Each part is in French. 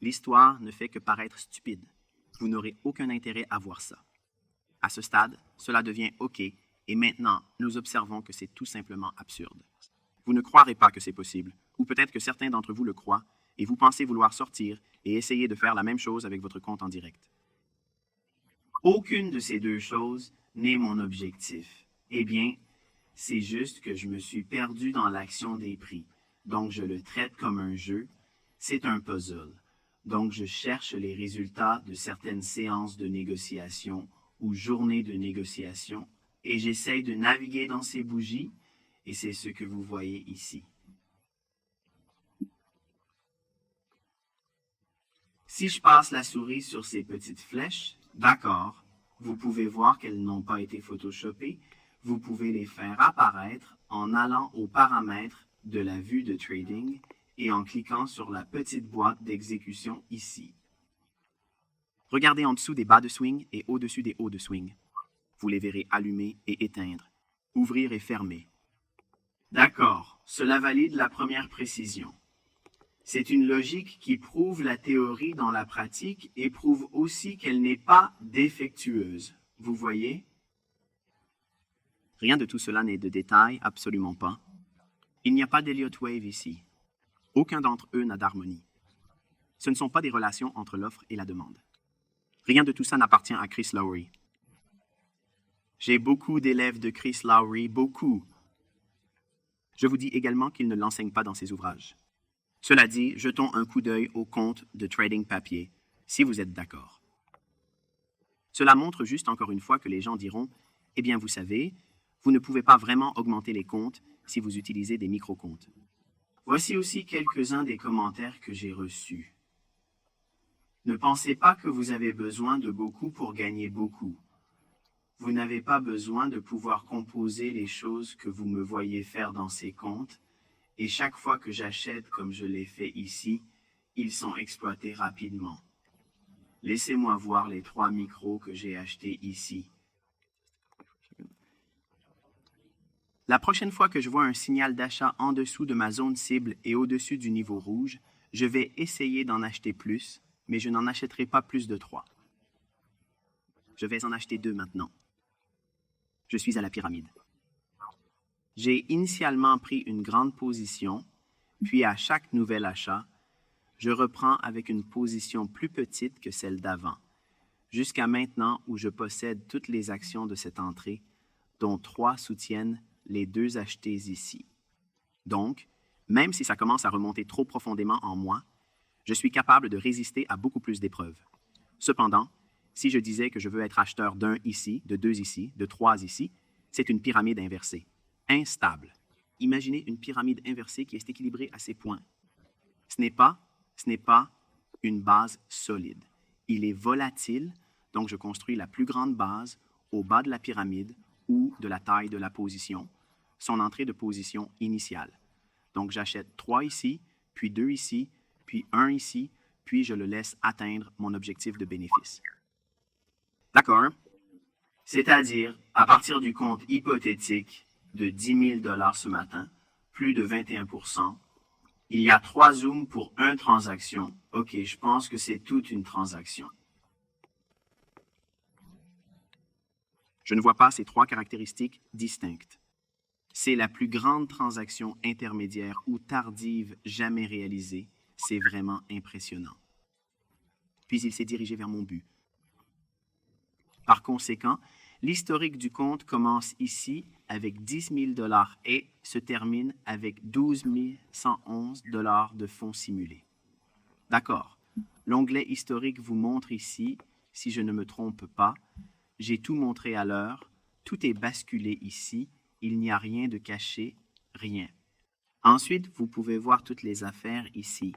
L'histoire ne fait que paraître stupide. Vous n'aurez aucun intérêt à voir ça. À ce stade, cela devient OK, et maintenant, nous observons que c'est tout simplement absurde. Vous ne croirez pas que c'est possible, ou peut-être que certains d'entre vous le croient, et vous pensez vouloir sortir et essayer de faire la même chose avec votre compte en direct. Aucune de ces deux choses n'est mon objectif. Eh bien, c'est juste que je me suis perdu dans l'action des prix, donc je le traite comme un jeu. C'est un puzzle. Donc, je cherche les résultats de certaines séances de négociation ou journées de négociation et j'essaye de naviguer dans ces bougies et c'est ce que vous voyez ici. Si je passe la souris sur ces petites flèches, d'accord, vous pouvez voir qu'elles n'ont pas été photoshopées. Vous pouvez les faire apparaître en allant aux paramètres de la vue de trading et en cliquant sur la petite boîte d'exécution ici. Regardez en dessous des bas de swing et au-dessus des hauts de swing. Vous les verrez allumer et éteindre, ouvrir et fermer. D'accord, cela valide la première précision. C'est une logique qui prouve la théorie dans la pratique et prouve aussi qu'elle n'est pas défectueuse. Vous voyez? Rien de tout cela n'est de détail, absolument pas. Il n'y a pas d'Elliott Wave ici. Aucun d'entre eux n'a d'harmonie. Ce ne sont pas des relations entre l'offre et la demande. Rien de tout ça n'appartient à Chris Lowry. J'ai beaucoup d'élèves de Chris Lowry, beaucoup. Je vous dis également qu'il ne l'enseigne pas dans ses ouvrages. Cela dit, jetons un coup d'œil au compte de Trading Papier, si vous êtes d'accord. Cela montre juste encore une fois que les gens diront « Eh bien, vous savez, vous ne pouvez pas vraiment augmenter les comptes si vous utilisez des micro-comptes. » Voici aussi quelques-uns des commentaires que j'ai reçus. Ne pensez pas que vous avez besoin de beaucoup pour gagner beaucoup. Vous n'avez pas besoin de pouvoir composer les choses que vous me voyez faire dans ces comptes, et chaque fois que j'achète comme je l'ai fait ici, ils sont exploités rapidement. Laissez-moi voir les 3 micros que j'ai achetés ici. La prochaine fois que je vois un signal d'achat en dessous de ma zone cible et au-dessus du niveau rouge, je vais essayer d'en acheter plus, mais je n'en achèterai pas plus de 3. Je vais en acheter 2 maintenant. Je suis à la pyramide. J'ai initialement pris une grande position, puis à chaque nouvel achat, je reprends avec une position plus petite que celle d'avant, jusqu'à maintenant où je possède toutes les actions de cette entrée, dont 3 soutiennent les 2 achetées ici. Donc, même si ça commence à remonter trop profondément en moi, je suis capable de résister à beaucoup plus d'épreuves. Cependant, si je disais que je veux être acheteur d'1 ici, de 2 ici, de 3 ici, c'est une pyramide inversée, instable. Imaginez une pyramide inversée qui est équilibrée à ces points. Ce n'est pas une base solide. Il est volatile, donc je construis la plus grande base au bas de la pyramide ou de la taille de la position, son entrée de position initiale. Donc j'achète 3 ici, puis 2 ici, puis 1 ici, puis je le laisse atteindre mon objectif de bénéfice. D'accord? C'est-à-dire, à partir du compte hypothétique de 10 000 $ ce matin, plus de 21%, il y a 3 zooms pour 1 transaction. OK, je pense que c'est toute une transaction. Je ne vois pas ces 3 caractéristiques distinctes. C'est la plus grande transaction intermédiaire ou tardive jamais réalisée. C'est vraiment impressionnant. Puis il s'est dirigé vers mon but. Par conséquent, l'historique du compte commence ici avec 10 000 $ et se termine avec 12 111 $ de fonds simulés. D'accord. L'onglet historique vous montre ici, si je ne me trompe pas, j'ai tout montré à l'heure, tout est basculé ici, il n'y a rien de caché, rien. Ensuite, vous pouvez voir toutes les affaires ici.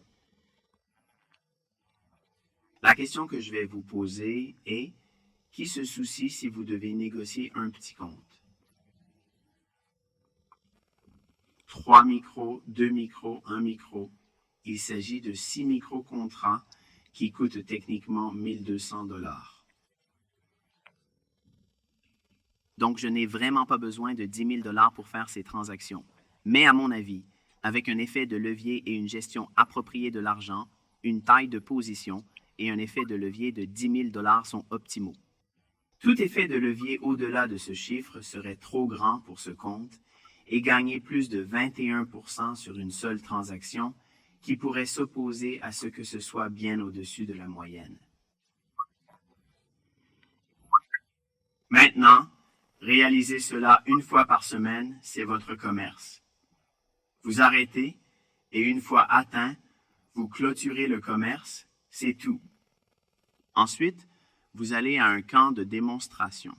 La question que je vais vous poser est, qui se soucie si vous devez négocier un petit compte? 3 micros, 2 micros, 1 micro. Il s'agit de 6 micro-contrats qui coûtent techniquement 1 200 $. Donc, je n'ai vraiment pas besoin de 10 000 $ pour faire ces transactions. Mais à mon avis, avec un effet de levier et une gestion appropriée de l'argent, une taille de position et un effet de levier de 10 000 $ sont optimaux. Tout effet de levier au-delà de ce chiffre serait trop grand pour ce compte et gagner plus de 21% sur une seule transaction qui pourrait s'opposer à ce que ce soit bien au-dessus de la moyenne. Maintenant, réaliser cela une fois par semaine, c'est votre commerce. Vous arrêtez et une fois atteint, vous clôturez le commerce, c'est tout. Ensuite, vous allez à un camp de démonstration.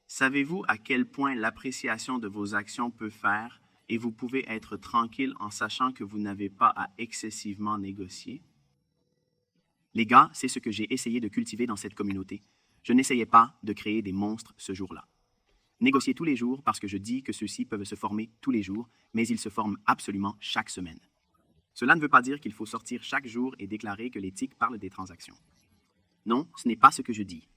Savez-vous à quel point l'appréciation de vos actions peut faire et vous pouvez être tranquille en sachant que vous n'avez pas à excessivement négocier? Les gars, c'est ce que j'ai essayé de cultiver dans cette communauté. Je n'essayais pas de créer des monstres ce jour-là. Négocier tous les jours parce que je dis que ceux-ci peuvent se former tous les jours, mais ils se forment absolument chaque semaine. Cela ne veut pas dire qu'il faut sortir chaque jour et déclarer que l'éthique parle des transactions. Non, ce n'est pas ce que je dis.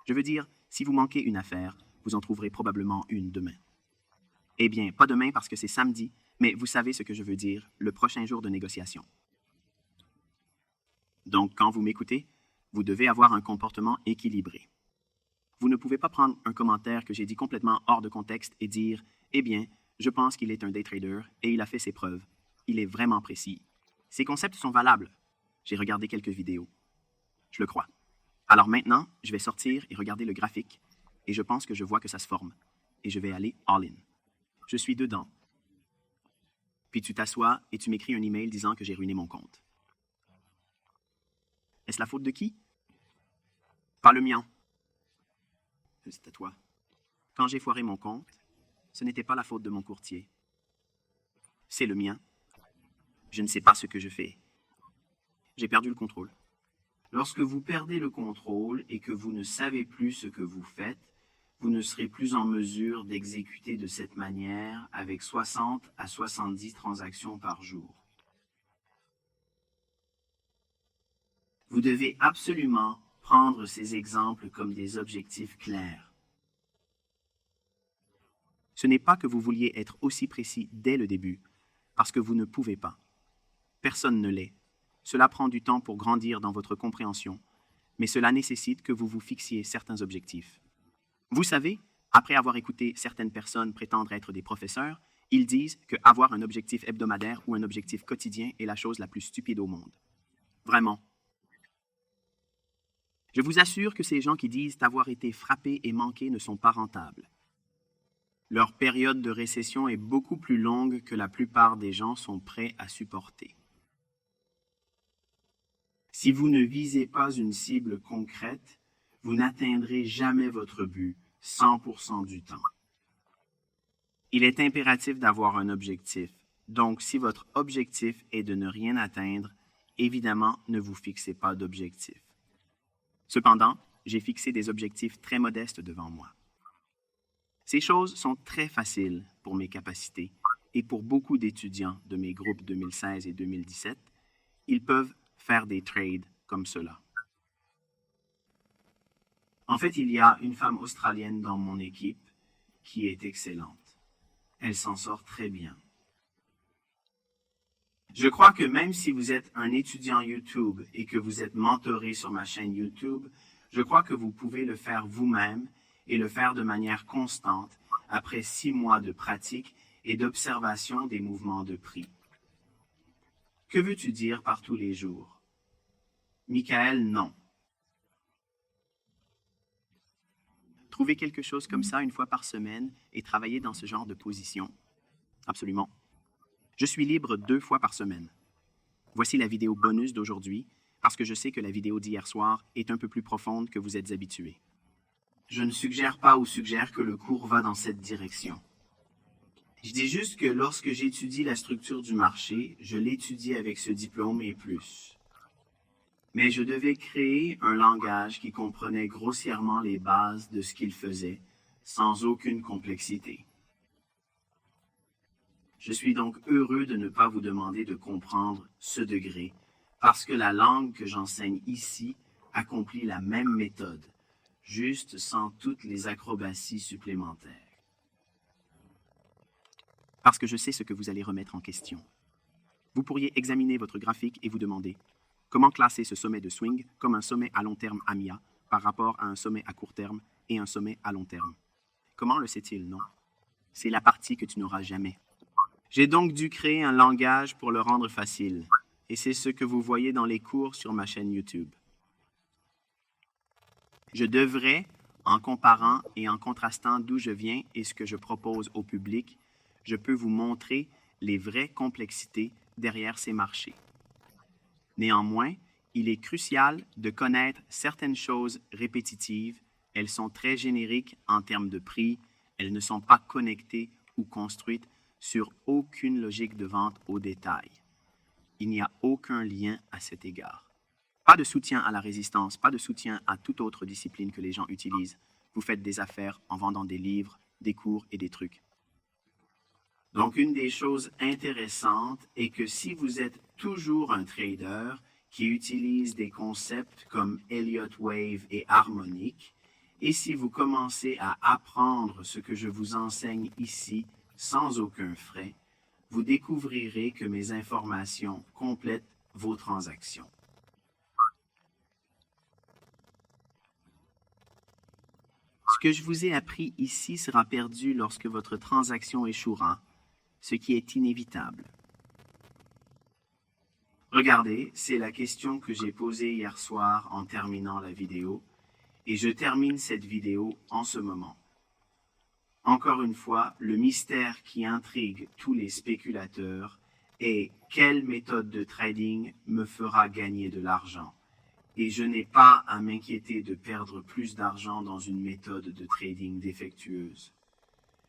Je veux dire, si vous manquez une affaire, vous en trouverez probablement une demain. Eh bien, pas demain parce que c'est samedi, mais vous savez ce que je veux dire, le prochain jour de négociation. Donc, quand vous m'écoutez, vous devez avoir un comportement équilibré. Vous ne pouvez pas prendre un commentaire que j'ai dit complètement hors de contexte et dire « Eh bien, je pense qu'il est un day trader et il a fait ses preuves. Il est vraiment précis. Ces concepts sont valables. J'ai regardé quelques vidéos. Je le crois. Alors maintenant, je vais sortir et regarder le graphique et je pense que je vois que ça se forme. Et je vais aller all-in. Je suis dedans. » Puis tu t'assois et tu m'écris un email disant que j'ai ruiné mon compte. Est-ce la faute de qui? Pas le mien. C'est à toi. Quand j'ai foiré mon compte, ce n'était pas la faute de mon courtier. C'est le mien. Je ne sais pas ce que je fais. J'ai perdu le contrôle. Lorsque vous perdez le contrôle et que vous ne savez plus ce que vous faites, vous ne serez plus en mesure d'exécuter de cette manière avec 60 à 70 transactions par jour. Vous devez absolument prendre ces exemples comme des objectifs clairs. Ce n'est pas que vous vouliez être aussi précis dès le début, parce que vous ne pouvez pas. Personne ne l'est. Cela prend du temps pour grandir dans votre compréhension, mais cela nécessite que vous vous fixiez certains objectifs. Vous savez, après avoir écouté certaines personnes prétendre être des professeurs, ils disent qu'avoir un objectif hebdomadaire ou un objectif quotidien est la chose la plus stupide au monde. Vraiment. Je vous assure que ces gens qui disent avoir été frappés et manqués ne sont pas rentables. Leur période de récession est beaucoup plus longue que la plupart des gens sont prêts à supporter. Si vous ne visez pas une cible concrète, vous n'atteindrez jamais votre but 100% du temps. Il est impératif d'avoir un objectif. Donc, si votre objectif est de ne rien atteindre, évidemment, ne vous fixez pas d'objectif. Cependant, j'ai fixé des objectifs très modestes devant moi. Ces choses sont très faciles pour mes capacités et pour beaucoup d'étudiants de mes groupes 2016 et 2017, ils peuvent faire des trades comme cela. En fait, il y a une femme australienne dans mon équipe qui est excellente. Elle s'en sort très bien. Je crois que même si vous êtes un étudiant YouTube et que vous êtes mentoré sur ma chaîne YouTube, je crois que vous pouvez le faire vous-même et le faire de manière constante après 6 mois de pratique et d'observation des mouvements de prix. Que veux-tu dire par tous les jours? Michael, non. Trouver quelque chose comme ça une fois par semaine et travailler dans ce genre de position? Absolument. Je suis libre 2 fois par semaine. Voici la vidéo bonus d'aujourd'hui, parce que je sais que la vidéo d'hier soir est un peu plus profonde que vous êtes habitués. Je ne suggère pas ou suggère que le cours va dans cette direction. Je dis juste que lorsque j'étudie la structure du marché, je l'étudie avec ce diplôme et plus. Mais je devais créer un langage qui comprenait grossièrement les bases de ce qu'il faisait, sans aucune complexité. Je suis donc heureux de ne pas vous demander de comprendre ce degré, parce que la langue que j'enseigne ici accomplit la même méthode, juste sans toutes les acrobaties supplémentaires. Parce que je sais ce que vous allez remettre en question. Vous pourriez examiner votre graphique et vous demander comment classer ce sommet de swing comme un sommet à long terme AMIA par rapport à un sommet à court terme et un sommet à long terme. Comment le sait-il, non? C'est la partie que tu n'auras jamais. J'ai donc dû créer un langage pour le rendre facile, et c'est ce que vous voyez dans les cours sur ma chaîne YouTube. Je devrais, en comparant et en contrastant d'où je viens et ce que je propose au public, je peux vous montrer les vraies complexités derrière ces marchés. Néanmoins, il est crucial de connaître certaines choses répétitives. Elles sont très génériques en termes de prix, elles ne sont pas connectées ou construites sur aucune logique de vente au détail. Il n'y a aucun lien à cet égard. Pas de soutien à la résistance, pas de soutien à toute autre discipline que les gens utilisent. Vous faites des affaires en vendant des livres, des cours et des trucs. Donc, une des choses intéressantes est que si vous êtes toujours un trader qui utilise des concepts comme Elliott Wave et harmonique, et si vous commencez à apprendre ce que je vous enseigne ici sans aucun frais, vous découvrirez que mes informations complètent vos transactions. Ce que je vous ai appris ici sera perdu lorsque votre transaction échouera, ce qui est inévitable. Regardez, c'est la question que j'ai posée hier soir en terminant la vidéo, et je termine cette vidéo en ce moment. Encore une fois, le mystère qui intrigue tous les spéculateurs est quelle méthode de trading me fera gagner de l'argent. Et je n'ai pas à m'inquiéter de perdre plus d'argent dans une méthode de trading défectueuse.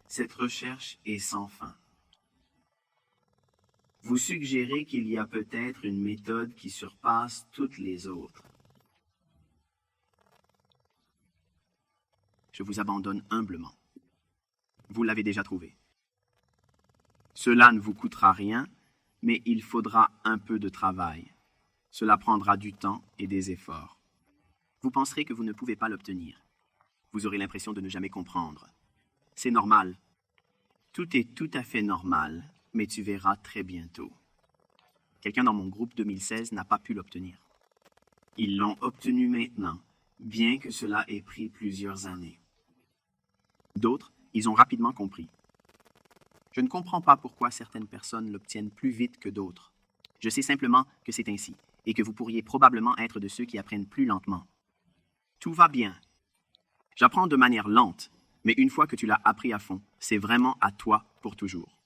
Cette recherche est sans fin. Vous suggérez qu'il y a peut-être une méthode qui surpasse toutes les autres. Je vous abandonne humblement. Vous l'avez déjà trouvé. Cela ne vous coûtera rien, mais il faudra un peu de travail. Cela prendra du temps et des efforts. Vous penserez que vous ne pouvez pas l'obtenir. Vous aurez l'impression de ne jamais comprendre. C'est normal. Tout est tout à fait normal, mais tu verras très bientôt. Quelqu'un dans mon groupe 2016 n'a pas pu l'obtenir. Ils l'ont obtenu maintenant, bien que cela ait pris plusieurs années. D'autres, ils ont rapidement compris. Je ne comprends pas pourquoi certaines personnes l'obtiennent plus vite que d'autres. Je sais simplement que c'est ainsi, et que vous pourriez probablement être de ceux qui apprennent plus lentement. Tout va bien. J'apprends de manière lente, mais une fois que tu l'as appris à fond, c'est vraiment à toi pour toujours.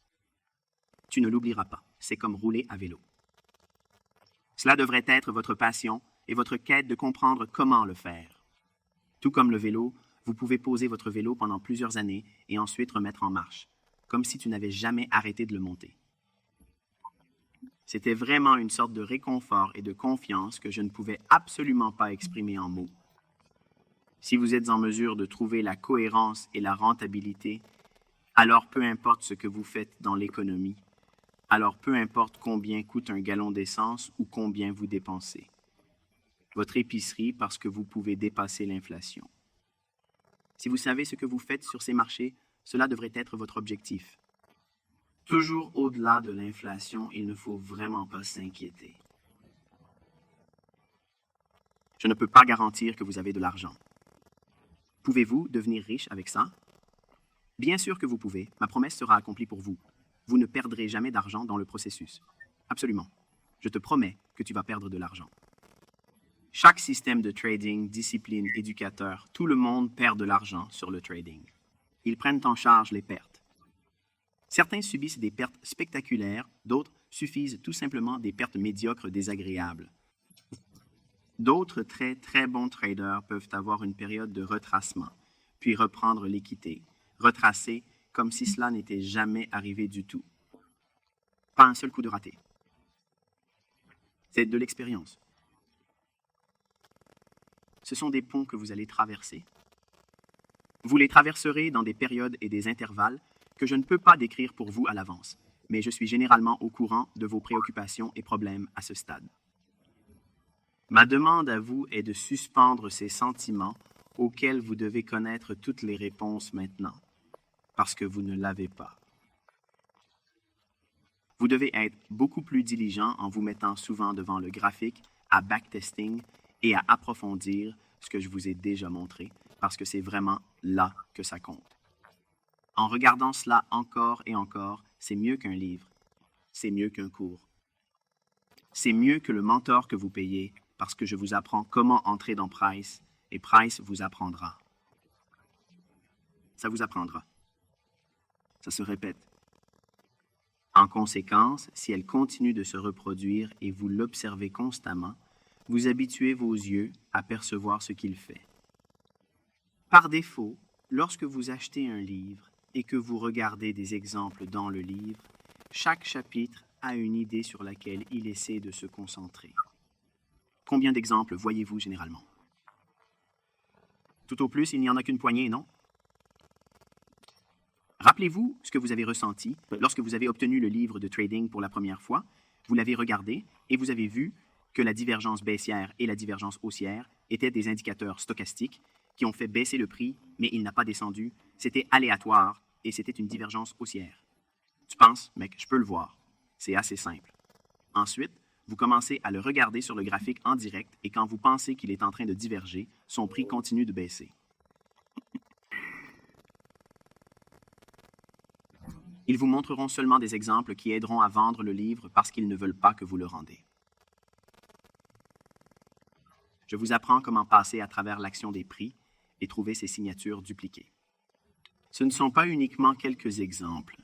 Tu ne l'oublieras pas, c'est comme rouler à vélo. Cela devrait être votre passion et votre quête de comprendre comment le faire. Tout comme le vélo, vous pouvez poser votre vélo pendant plusieurs années et ensuite remettre en marche, comme si tu n'avais jamais arrêté de le monter. C'était vraiment une sorte de réconfort et de confiance que je ne pouvais absolument pas exprimer en mots. Si vous êtes en mesure de trouver la cohérence et la rentabilité, alors peu importe ce que vous faites dans l'économie, alors peu importe combien coûte un gallon d'essence ou combien vous dépensez. Votre épicerie parce que vous pouvez dépasser l'inflation. Si vous savez ce que vous faites sur ces marchés, cela devrait être votre objectif. Toujours au-delà de l'inflation, il ne faut vraiment pas s'inquiéter. Je ne peux pas garantir que vous avez de l'argent. Pouvez-vous devenir riche avec ça? Bien sûr que vous pouvez. Ma promesse sera accomplie pour vous. Vous ne perdrez jamais d'argent dans le processus. Absolument. Je te promets que tu vas perdre de l'argent. Chaque système de trading, discipline, éducateur, tout le monde perd de l'argent sur le trading. Ils prennent en charge les pertes. Certains subissent des pertes spectaculaires, d'autres suffisent tout simplement des pertes médiocres désagréables. D'autres très très bons traders peuvent avoir une période de retracement, puis reprendre l'équité, retracer comme si cela n'était jamais arrivé du tout. Pas un seul coup de raté. C'est de l'expérience. Ce sont des ponts que vous allez traverser. Vous les traverserez dans des périodes et des intervalles que je ne peux pas décrire pour vous à l'avance, mais je suis généralement au courant de vos préoccupations et problèmes à ce stade. Ma demande à vous est de suspendre ces sentiments auxquels vous devez connaître toutes les réponses maintenant, parce que vous ne l'avez pas. Vous devez être beaucoup plus diligent en vous mettant souvent devant le graphique, à backtesting et à approfondir ce que je vous ai déjà montré, parce que c'est vraiment là que ça compte. En regardant cela encore et encore, c'est mieux qu'un livre, c'est mieux qu'un cours. C'est mieux que le mentor que vous payez, parce que je vous apprends comment entrer dans Price, et Price vous apprendra. Ça vous apprendra. Ça se répète. En conséquence, si elle continue de se reproduire et vous l'observez constamment, vous habituez vos yeux à percevoir ce qu'il fait. Par défaut, lorsque vous achetez un livre et que vous regardez des exemples dans le livre, chaque chapitre a une idée sur laquelle il essaie de se concentrer. Combien d'exemples voyez-vous généralement? Tout au plus, il n'y en a qu'une poignée, non? Rappelez-vous ce que vous avez ressenti lorsque vous avez obtenu le livre de trading pour la première fois. Vous l'avez regardé et vous avez vu que la divergence baissière et la divergence haussière étaient des indicateurs stochastiques qui ont fait baisser le prix, mais il n'a pas descendu. C'était aléatoire et c'était une divergence haussière. Tu penses, mec, je peux le voir. C'est assez simple. Ensuite, vous commencez à le regarder sur le graphique en direct et quand vous pensez qu'il est en train de diverger, son prix continue de baisser. Ils vous montreront seulement des exemples qui aideront à vendre le livre parce qu'ils ne veulent pas que vous le rendez. Je vous apprends comment passer à travers l'action des prix et trouver ces signatures dupliquées. Ce ne sont pas uniquement quelques exemples.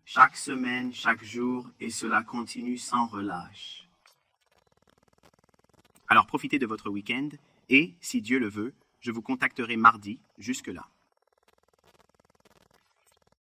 Chaque semaine, chaque jour, et cela continue sans relâche. Alors profitez de votre week-end et, si Dieu le veut, je vous contacterai mardi jusque-là.